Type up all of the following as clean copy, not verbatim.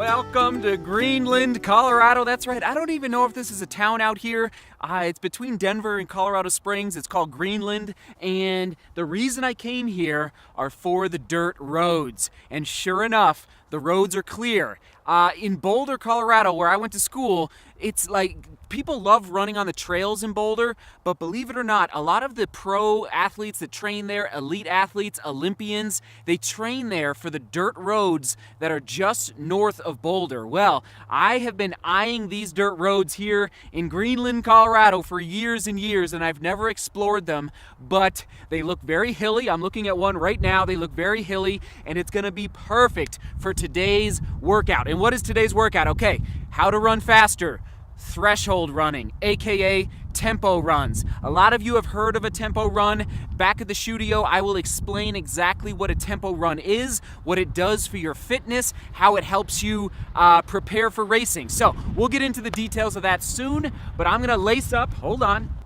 Welcome to Greenland, Colorado. That's right. I don't even know if this is a town out here. It's between Denver and Colorado Springs. It's called Greenland. And the reason I came here are for the dirt roads. And sure enough, the roads are clear. In Boulder, Colorado, where I went to school, it's like people love running on the trails in Boulder, but believe it or not, a lot of the pro athletes that train there, elite athletes, Olympians, they train there for the dirt roads that are just north of Boulder. Well, I have been eyeing these dirt roads here in Greenland, Colorado for years and years, and I've never explored them, but they look very hilly. I'm looking at one right now. They look very hilly, and it's going to be perfect for today's workout. And what is today's workout? Okay, how to run faster. Threshold running, aka tempo runs. A lot of you have heard of a tempo run. Back at the studio, I will explain exactly what a tempo run is, what it does for your fitness, how it helps you prepare for racing. So we'll get into the details of that soon, but I'm gonna lace up, hold on.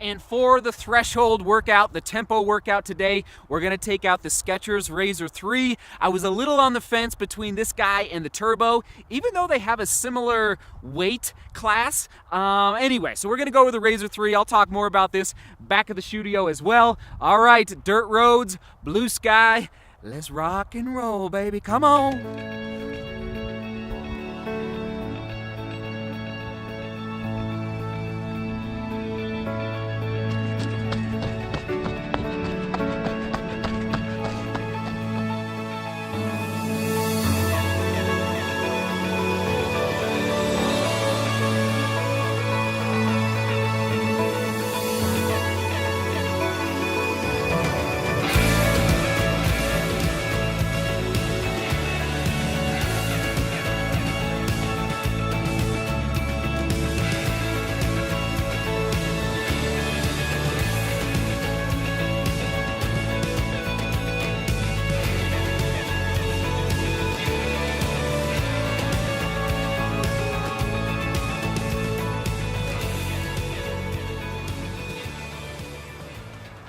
And for the threshold workout, the tempo workout today, we're gonna take out the Skechers Razor 3. I was a little on the fence between this guy and the Turbo, even though they have a similar weight class. Anyway, so we're gonna go with the Razor 3. I'll talk more about this back at the studio as well. All right, dirt roads, blue sky, let's rock and roll, baby, come on.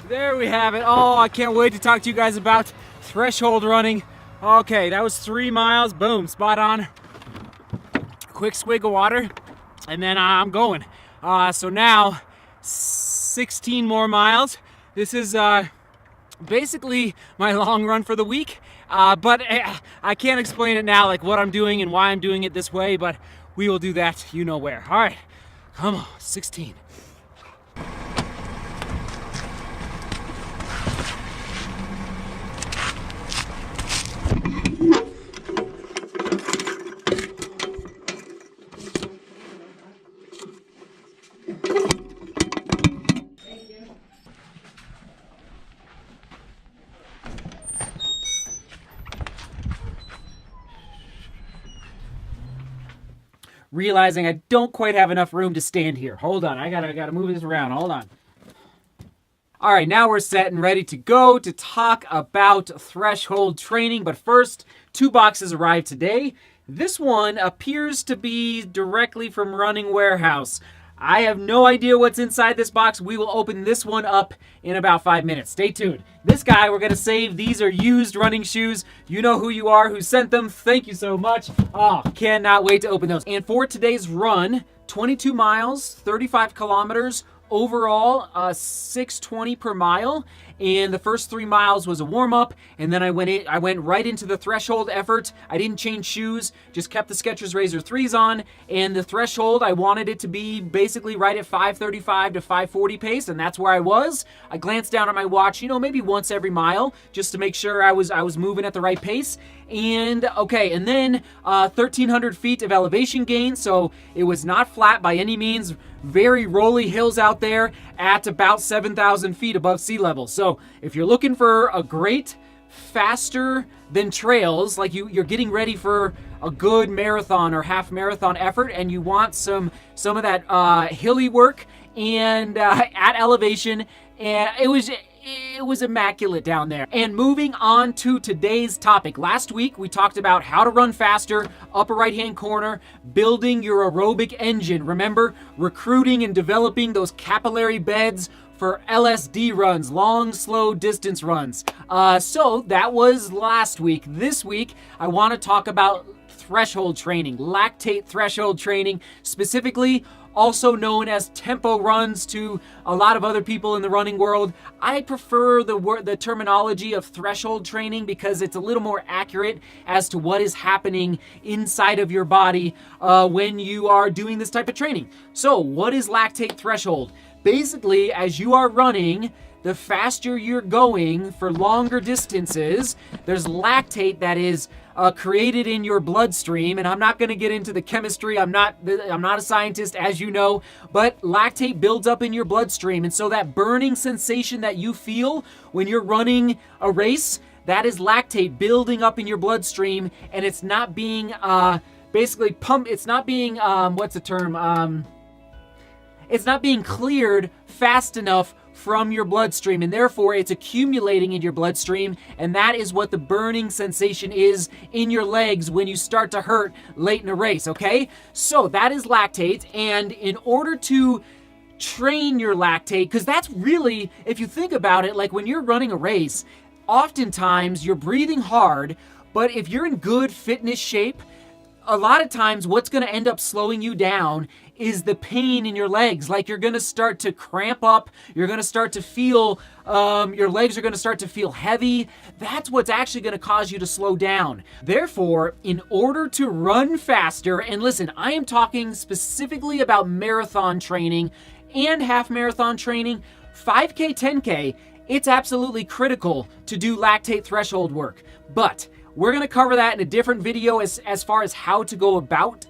There we have it. Oh, I can't wait to talk to you guys about threshold running. Okay, that was 3 miles. Boom, spot on. Quick swig of water, and then I'm going. So now, 16 more miles. This is basically my long run for the week. But I can't explain it now, like what I'm doing and why I'm doing it this way, but we will do that you know where. All right, come on, 16. Realizing I don't quite have enough room to stand here. Hold on, I gotta move this around. Hold on. All right, now we're set and ready to go to talk about threshold training. But first, 2 boxes arrived today. This one appears to be directly from Running Warehouse. I have no idea what's inside this box. We will open this one up in about 5 minutes. Stay tuned. This guy we're going to save. These are used running shoes. You know who you are, who sent them. Thank you so much. Oh, cannot wait to open those. And for today's run, 22 miles, 35 kilometers, overall 6:20 per mile. And the first 3 miles was a warm-up, and then I went right into the threshold effort. I didn't change shoes, just kept the Skechers Razor 3s on, and the threshold, I wanted it to be basically right at 5:35 to 5:40 pace, and that's where I was. I glanced down at my watch, maybe once every mile, just to make sure I was moving at the right pace. And okay, and then 1,300 feet of elevation gain, so it was not flat by any means. Very rolly hills out there at about 7,000 feet above sea level. So if you're looking for a great, faster than trails, like you're getting ready for a good marathon or half marathon effort, and you want some of that hilly work and at elevation, and it was immaculate down there. And moving on to today's topic. Last week, we talked about how to run faster, upper right-hand corner, building your aerobic engine. Remember, recruiting and developing those capillary beds for LSD runs, long, slow distance runs. So that was last week. This week, I want to talk about threshold training, lactate threshold training, specifically also known as tempo runs to a lot of other people in the running world. I prefer the terminology of threshold training because it's a little more accurate as to what is happening inside of your body when you are doing this type of training. So what is lactate threshold? Basically, as you are running, the faster you're going for longer distances, there's lactate that is created in your bloodstream, and I'm not going to get into the chemistry. I'm not a scientist, as you know, but lactate builds up in your bloodstream, and so that burning sensation that you feel when you're running a race, that is lactate building up in your bloodstream, and it's not being basically pumped. It's not being it's not being cleared fast enough from your bloodstream, and therefore it's accumulating in your bloodstream, and that is what the burning sensation is in your legs when you start to hurt late in a race, okay? So that is lactate, and in order to train your lactate, because that's really, if you think about it, like when you're running a race, oftentimes you're breathing hard, but if you're in good fitness shape, a lot of times what's going to end up slowing you down is the pain in your legs. Like you're going to start to cramp up. You're going to start to feel, your legs are going to start to feel heavy. That's what's actually going to cause you to slow down. Therefore, in order to run faster, and listen, I am talking specifically about marathon training and half marathon training, 5K, 10K, it's absolutely critical to do lactate threshold work. But we're going to cover that in a different video as far as how to go about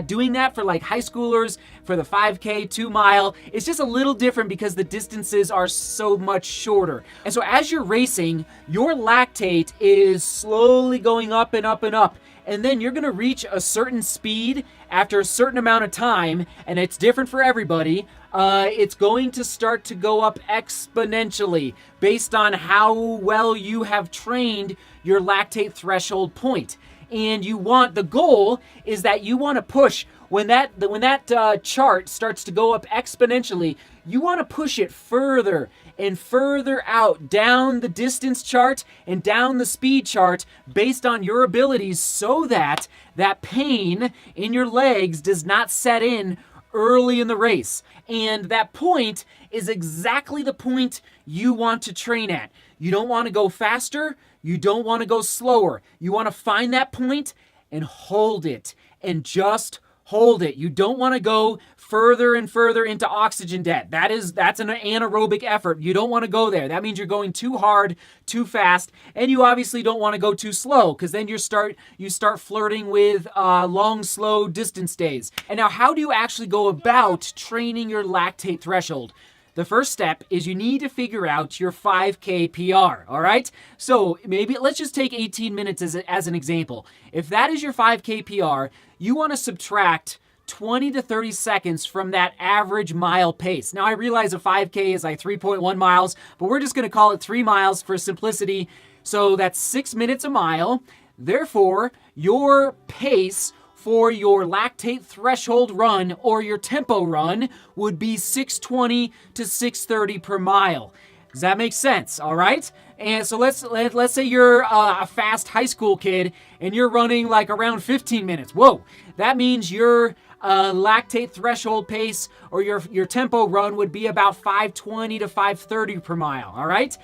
doing that for like high schoolers, for the 5K, 2 mile. It's just a little different because the distances are so much shorter. And so as you're racing, your lactate is slowly going up and up and up. And then you're going to reach a certain speed after a certain amount of time, and it's different for everybody. It's going to start to go up exponentially based on how well you have trained your lactate threshold point. And the goal is that you want to push, when that chart starts to go up exponentially, you want to push it further and further out, down the distance chart and down the speed chart based on your abilities, so that that pain in your legs does not set in early in the race. And that point is exactly the point you want to train at. You don't want to go faster. You don't want to go slower. You want to find that point and hold it, and just hold it. You don't want to go further and further into oxygen debt. That's an anaerobic effort. You don't want to go there. That means you're going too hard, too fast, and you obviously don't want to go too slow, because then you start flirting with long, slow distance days. And now, how do you actually go about training your lactate threshold? The first step is you need to figure out your 5K PR, all right? So maybe let's just take 18 minutes as an example. If that is your 5K PR, you want to subtract 20 to 30 seconds from that average mile pace. Now, I realize a 5K is like 3.1 miles, but we're just going to call it 3 miles for simplicity. So that's 6 minutes a mile. Therefore, your pace for your lactate threshold run or your tempo run would be 6:20 to 6:30 per mile. Does that make sense? All right. And so let's say you're a fast high school kid and you're running like around 15 minutes. Whoa, that means your lactate threshold pace or your tempo run would be about 5:20 to 5:30 per mile. All right.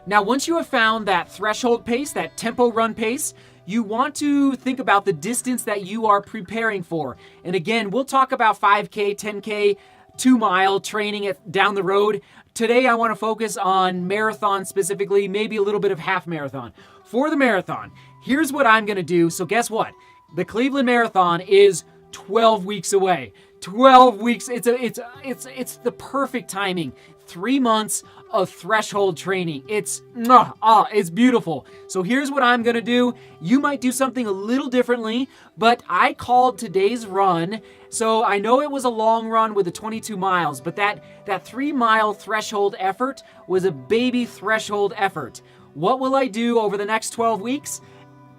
Now, once you have found that threshold pace, that tempo run pace, you want to think about the distance that you are preparing for. And again, we'll talk about 5K, 10K, 2 mile training down the road. Today, I want to focus on marathon specifically, maybe a little bit of half marathon. For the marathon, here's what I'm going to do. So guess what? The Cleveland Marathon is 12 weeks away. 12 weeks. It's the perfect timing. 3 months of threshold training. It's beautiful. So here's what I'm going to do. You might do something a little differently, but I called today's run. So I know it was a long run with the 22 miles, but that 3 mile threshold effort was a baby threshold effort. What will I do over the next 12 weeks?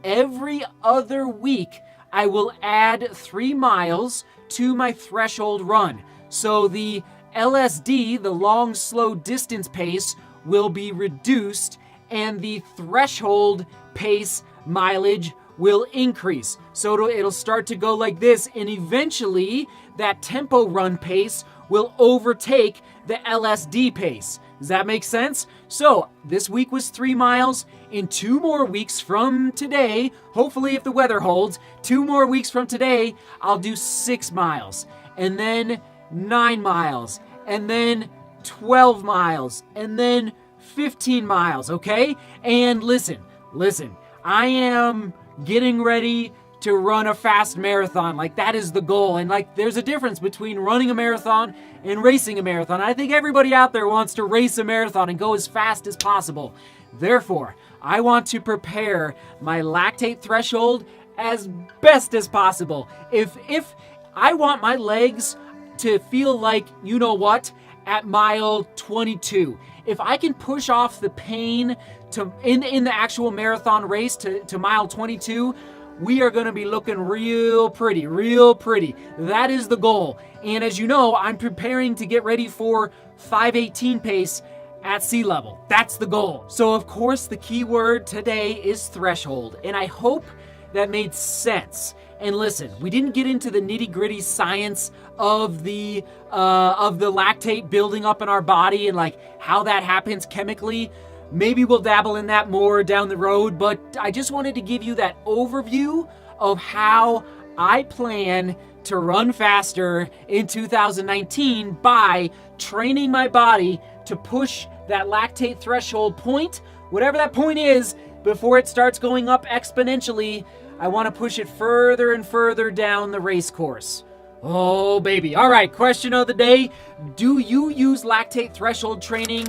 Every other week, I will add 3 miles to my threshold run. So the LSD, the long, slow distance pace, will be reduced, and the threshold pace mileage will increase. So it'll start to go like this, and eventually that tempo run pace will overtake the LSD pace. Does that make sense? So this week was 3 miles. In 2 more weeks from today, hopefully if the weather holds, 2 more weeks from today, I'll do 6 miles, and then 9 miles, and then 12 miles, and then 15 miles, okay? And listen, I am getting ready to run a fast marathon. Like, that is the goal. And like, there's a difference between running a marathon and racing a marathon. I think everybody out there wants to race a marathon and go as fast as possible. Therefore, I want to prepare my lactate threshold as best as possible. If I want my legs to feel like, you know what, at mile 22. If I can push off the pain in the actual marathon race to mile 22, we are going to be looking real pretty. That is the goal. And as you know, I'm preparing to get ready for 5:18 pace at sea level. That's the goal. So of course, the key word today is threshold, and I hope that made sense. And listen, we didn't get into the nitty-gritty science of the lactate building up in our body and like how that happens chemically. Maybe we'll dabble in that more down the road, but I just wanted to give you that overview of how I plan to run faster in 2019 by training my body to push that lactate threshold point, whatever that point is, before it starts going up exponentially. I want to push it further and further down the race course. Oh, baby. All right, question of the day. Do you use lactate threshold training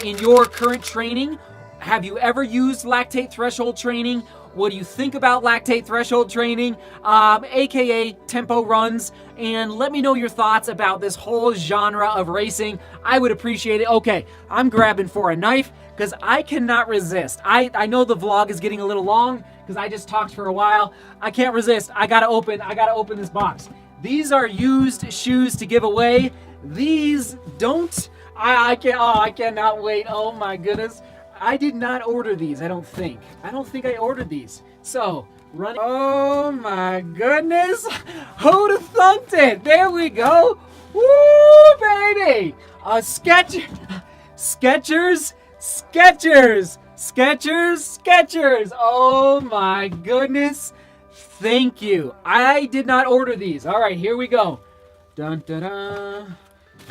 in your current training? Have you ever used lactate threshold training? What do you think about lactate threshold training, aka tempo runs? And let me know your thoughts about this whole genre of racing. I would appreciate it. Okay, I'm grabbing for a knife because I cannot resist. I know the vlog is getting a little long because I just talked for a while. I can't resist. I gotta open this box. These are used shoes to give away. These don't. I cannot wait. Oh my goodness. I did not order these, I don't think I ordered these. So, run. Oh my goodness. Who'd have thunked it? There we go. Woo, baby. Skechers. Oh my goodness. Thank you. I did not order these. All right, here we go. Dun dun dun.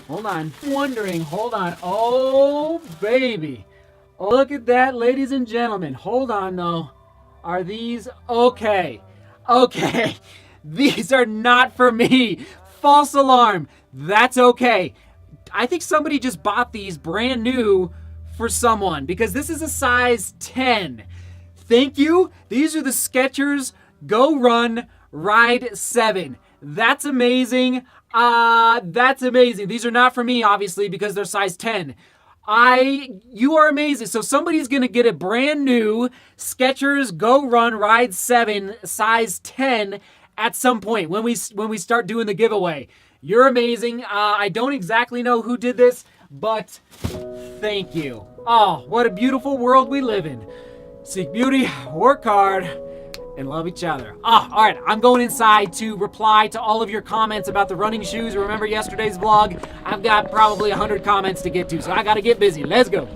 Hold on. Hold on. Oh, baby. Oh, look at that, ladies and gentlemen. Hold on, though. Are these okay? Okay. These are not for me. False alarm. That's okay. I think somebody just bought these brand new for someone because this is a size 10. Thank you. These are the Skechers Go Run Ride 7. That's amazing. That's amazing. These are not for me, obviously, because they're size 10. You are amazing. So somebody's going to get a brand new Skechers Go Run Ride 7 size 10 at some point when we start doing the giveaway. You're amazing. I don't exactly know who did this, but thank you. Oh, what a beautiful world we live in. Seek beauty, work hard, and love each other. All right, I'm going inside to reply to all of your comments about the running shoes. Remember yesterday's vlog? I've got probably 100 comments to get to, so I got to get busy. Let's go.